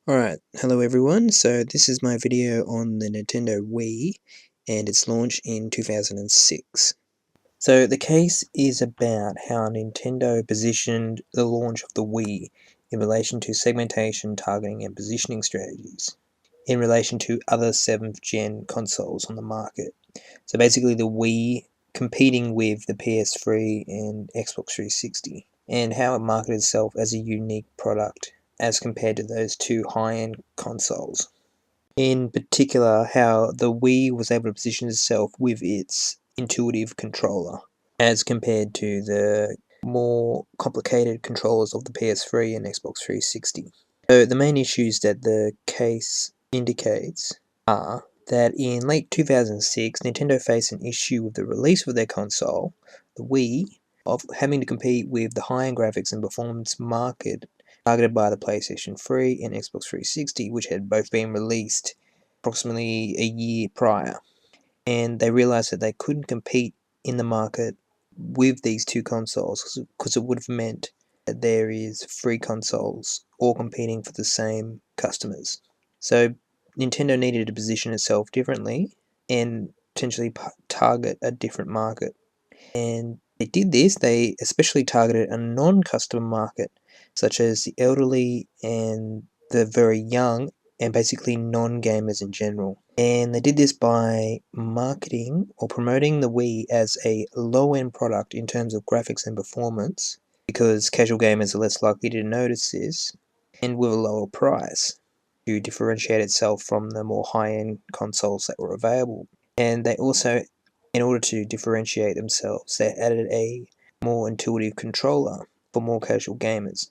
Alright, hello everyone. So this is my video on the Nintendo Wii and its launch in 2006. So the case is about how Nintendo positioned the launch of the Wii in relation to segmentation, targeting and positioning strategies in relation to other 7th gen consoles on the market. So basically the Wii competing with the PS3 and Xbox 360 and how it marketed itself as a unique product as compared to those two high-end consoles. In particular, how the Wii was able to position itself with its intuitive controller as compared to the more complicated controllers of the PS3 and Xbox 360. So the main issues that the case indicates are that in late 2006, Nintendo faced an issue with the release of their console, the Wii, of having to compete with the high-end graphics and performance market targeted by the PlayStation 3 and Xbox 360, which had both been released approximately a year prior. And they realized that they couldn't compete in the market with these two consoles because it would have meant that there is three consoles all competing for the same customers. So Nintendo needed to position itself differently and potentially target a different market. And they did this, they especially targeted a non-customer market, such as the elderly and the very young, and basically non-gamers in general. And they did this by marketing or promoting the Wii as a low-end product in terms of graphics and performance, because casual gamers are less likely to notice this, and with a lower price to differentiate itself from the more high-end consoles that were available. And they also, in order to differentiate themselves, they added a more intuitive controller for more casual gamers.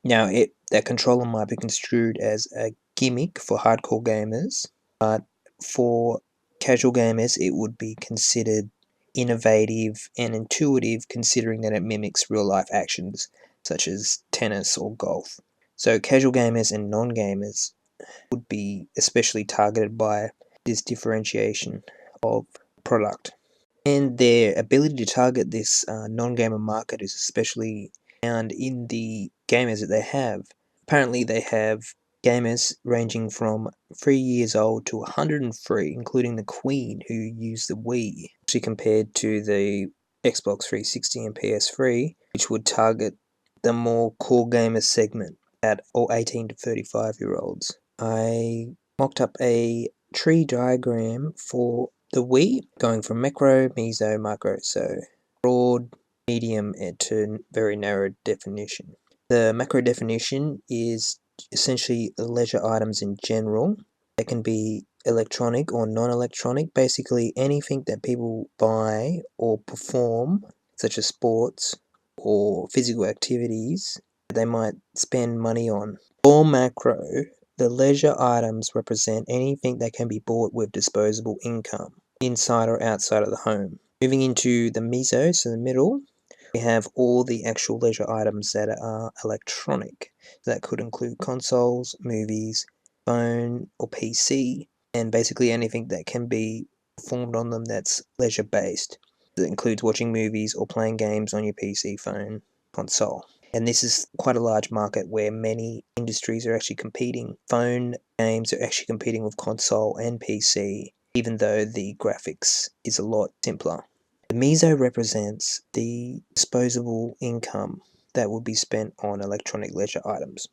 Now, that controller might be construed as a gimmick for hardcore gamers, but for casual gamers, it would be considered innovative and intuitive, considering that it mimics real-life actions such as tennis or golf. So casual gamers and non-gamers would be especially targeted by this differentiation of product. And their ability to target this non-gamer market is especially found in the gamers that they have. Apparently they have gamers ranging from 3 years old to 103, including the Queen, who used the Wii, actually compared to the Xbox 360 and PS3, which would target the more core gamer segment at all 18 to 35-year-olds. I mocked up a tree diagram for the Wii, going from macro, meso, micro, so broad, medium, and to very narrow definition. The macro definition is essentially leisure items in general. They can be electronic or non-electronic, basically anything that people buy or perform, such as sports or physical activities that they might spend money on. For macro, the leisure items represent anything that can be bought with disposable income, inside or outside of the home. Moving into the meso, so the middle, we have all the actual leisure items that are electronic. So that could include consoles, movies, phone or PC, and basically anything that can be performed on them that's leisure based. That includes watching movies or playing games on your PC, phone, console. And this is quite a large market where many industries are actually competing. Phone games are actually competing with console and PC, even though the graphics is a lot simpler. The meso represents the disposable income that would be spent on electronic leisure items.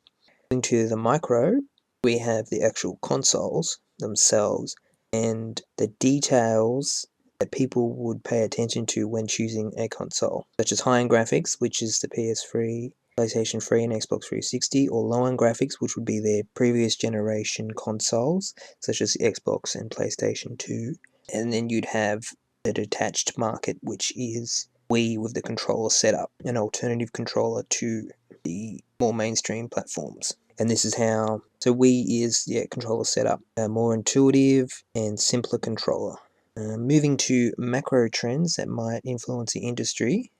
Moving to the micro, we have the actual consoles themselves and the details that people would pay attention to when choosing a console, such as high-end graphics, which is the PS3, PlayStation 3 and Xbox 360, or low-end graphics, which would be their previous generation consoles, such as the Xbox and PlayStation 2. And then you'd have the detached market, which is Wii with the controller setup, an alternative controller to the more mainstream platforms. And this is how, so Wii is the controller setup, a more intuitive and simpler controller. Moving to macro trends that might influence the industry,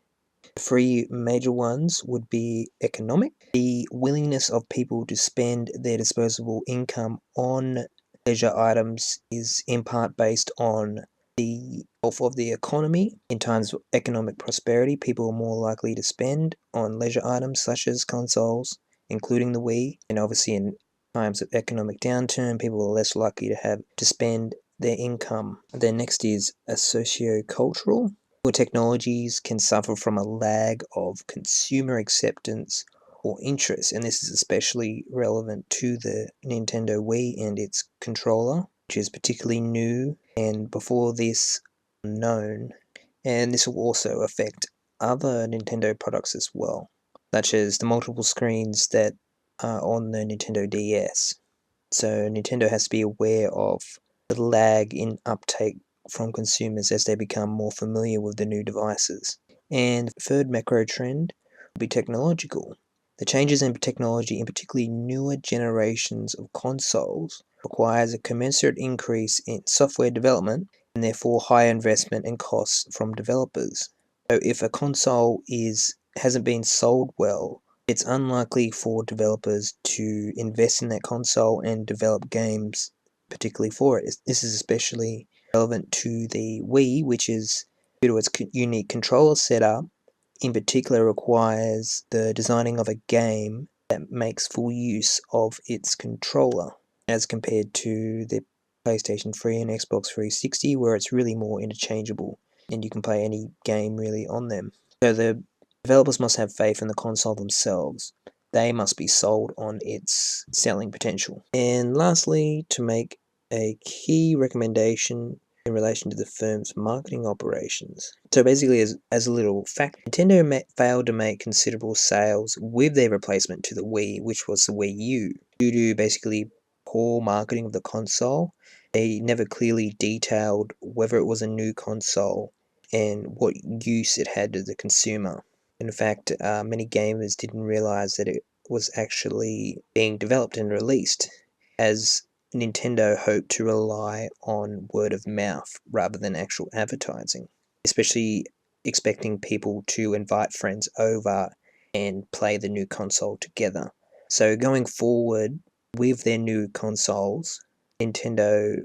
the three major ones would be economic. The willingness of people to spend their disposable income on leisure items is in part based on the health of the economy. In times of economic prosperity, people are more likely to spend on leisure items such as consoles, including the Wii, and obviously in times of economic downturn, people are more likely to spend on leisure items such as movies, phone, or PC. And this is how, so Wii is the controller setup, a more intuitive and simpler controller. Moving to macro trends that might influence the industry, the willingness of people to spend their disposable income on leisure items is in part based on the health of the economy. In times of economic prosperity, people are more likely to spend on leisure items such as consoles, including the Wii, and obviously in times of economic downturn, people are less likely to have to spend their income. Then next is a socio-cultural. Newer technologies can suffer from a lag of consumer acceptance or interest, and this is especially relevant to the Nintendo Wii and its controller, which is particularly new and before this unknown, and this will also affect other Nintendo products as well, such as the multiple screens that are on the Nintendo DS. So Nintendo has to be aware of the lag in uptake from consumers as they become more familiar with the new devices. And the third macro trend will be technological. The changes in technology, in particularly newer generations of consoles, requires a commensurate increase in software development and therefore higher investment and costs from developers. So if a console hasn't been sold well, it's unlikely for developers to invest in that console and develop games particularly for it. This is especially relevant to the Wii, which is, due to its unique controller setup, in particular requires the designing of a game that makes full use of its controller, as compared to the PlayStation 3 and Xbox 360, where it's really more interchangeable and you can play any game really on them. So the developers must have faith in the console themselves. They must be sold on its selling potential. And lastly, to make a key recommendation in relation to the firm's marketing operations. So basically, as a little fact, Nintendo failed to make considerable sales with their replacement to the Wii, which was the Wii U, due to basically poor marketing of the console. They never clearly detailed whether it was a new console and what use it had to the consumer. In fact, many gamers didn't realize that it was actually being developed and released, as Nintendo hoped to rely on word of mouth rather than actual advertising, especially expecting people to invite friends over and play the new console together. So going forward with their new consoles, Nintendo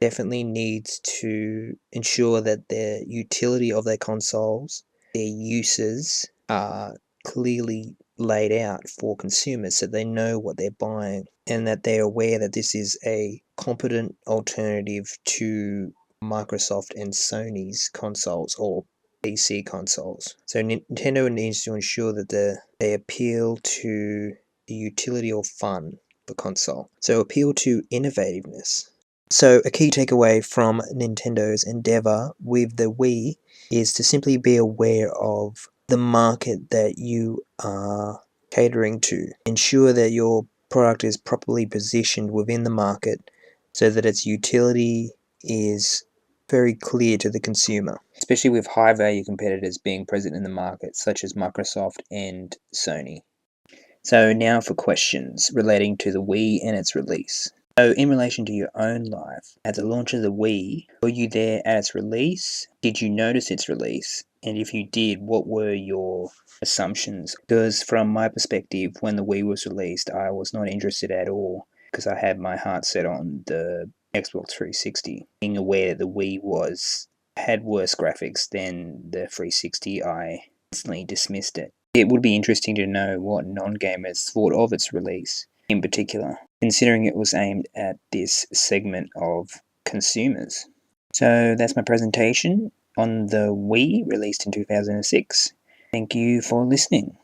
definitely needs to ensure that the utility of their consoles, their uses, are clearly laid out for consumers so they know what they're buying and that they're aware that this is a competent alternative to Microsoft and Sony's consoles or PC consoles. So Nintendo needs to ensure that they appeal to the utility or fun of the console. So appeal to innovativeness. So a key takeaway from Nintendo's endeavor with the Wii is to simply be aware of the market that you are catering to. Ensure that your product is properly positioned within the market so that its utility is very clear to the consumer, especially with high value competitors being present in the market, such as Microsoft and Sony. So now for questions relating to the Wii and its release. So in relation to your own life, at the launch of the Wii, were you there at its release? Did you notice its release? And if you did, what were your assumptions? Because from my perspective, when the Wii was released, I was not interested at all because I had my heart set on the Xbox 360. Being aware that the Wii had worse graphics than the 360, I instantly dismissed it. It would be interesting to know what non-gamers thought of its release, in particular, considering it was aimed at this segment of consumers. So that's my presentation on the Wii, released in 2006. Thank you for listening.